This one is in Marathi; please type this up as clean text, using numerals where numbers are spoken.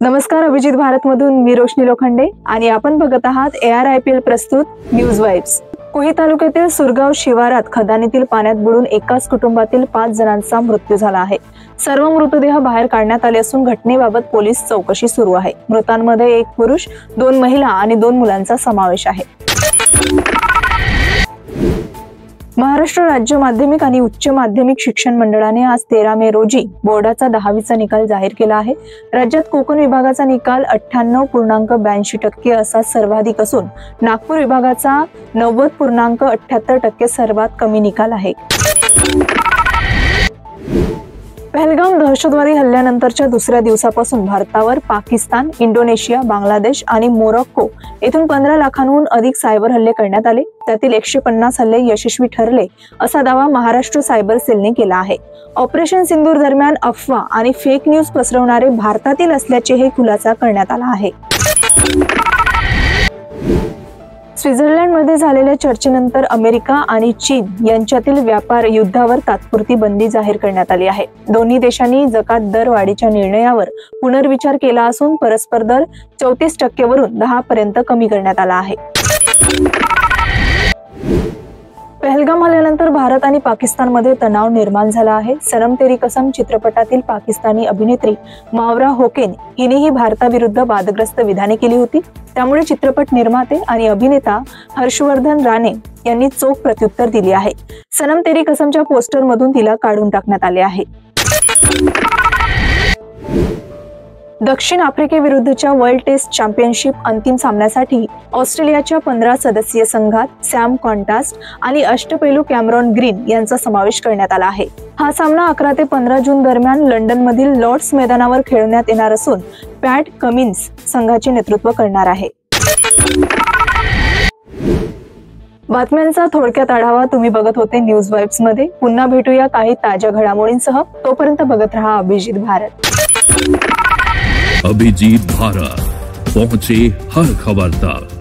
नमस्कार, अभिजित भारत मधून मी रोशनी लोखंडे आणि आपण बघत आहात ARIPL प्रस्तुत न्यूज वाइब्स। कोही तालुक्यातील सुरगाव शिवारात खदानीतील पाण्यात बुडून एकाच कुटुंबातील 5 जणांचा मृत्यू झाला आहे। सर्व मृतदेह बाहेर काढण्यात आले असून घटनेबाबत पोलीस चौकशी सुरू आहे। मृतांमध्ये 1 पुरुष, 2 महिला आणि 2 मुलांचा समावेश आहे। महाराष्ट्र राज्य माध्यमिक आणि उच्च माध्यमिक शिक्षण मंडळाने आज 13 मे रोजी बोर्डाचा 10वीचा निकाल जाहीर केला आहे। राज्यात कोकण विभागाचा निकाल 98.82% असा सर्वाधिक असून नागपूर विभागाचा 90.78% सर्वात कमी निकाल आहे। पहलगाम दहशतवादी हल्ल्यानंतरच्या दुसऱ्या दिवसापासून भारतावर पाकिस्तान, इंडोनेशिया, बांगलादेश आणि मोरक्को येथून 15 लाखांहून अधिक सायबर हल्ले करण्यात आले। त्यातील 150 हल्ले यशस्वी ठरले असा दावा महाराष्ट्र सायबर सेलने केला आहे। ऑपरेशन सिंदूर दरम्यान अफवा आणि फेक न्यूज पसरवणारे भारतातील असल्याचे हे खुलासा करण्यात आला आहे। स्वित्झर्लंडमध्ये झालेल्या चर्चेनंतर अमेरिका आणि चीन यांच्यातील व्यापार युद्धावर तात्पुरती बंदी जाहीर करण्यात आली आहे। दोन्ही देशांनी जकात दर वाढीच्या निर्णयावर पुनर्विचार केला असून परस्पर दर 34% वरून 10 पर्यंत कमी करण्यात आला आहे। पहलगाम हल्ल्यानंतर भारत आणि पाकिस्तानमध्ये तणाव निर्माण झाला आहे। सनम तेरी कसम चित्रपटातील पाकिस्तानी अभिनेत्री मावरा होकेन हिनेही भारताविरुद्ध वादग्रस्त विधाने केली होती। त्यामुळे चित्रपट निर्माते आणि अभिनेता हर्षवर्धन राणे यांनी चोख प्रत्युत्तर दिले आहे। सनम तेरी कसमच्या पोस्टर मधून तिला काढून टाकण्यात आले आहे। दक्षिण आफ्रिकेविरुद्धच्या वर्ल्ड टेस्ट चॅम्पियनशिप अंतिम सामन्यासाठी ऑस्ट्रेलियाच्या 15 सदस्यीय संघात सॅम कॉन्टास्ट आणि अष्टपैलू कॅमेरॉन ग्रीन यांचा समावेश करण्यात आला आहे। हा सामना 11 ते 15 जून दरम्यान लंडनमधील लॉर्ड्स मैदानावर खेळवण्यात येणार असून पॅट कमिन्स संघाचे नेतृत्व करणार आहे। बातम्यांचा थोडक्यात आढावा तुम्ही बघत होते न्यूज वाइब्स मध्ये। पुन्हा भेटूया काही ताज्या घडामोडींसह। तोपर्यंत बघत रहा अभिजित भारत। अभिजीत भारत, पहुंचे हर खबर तक।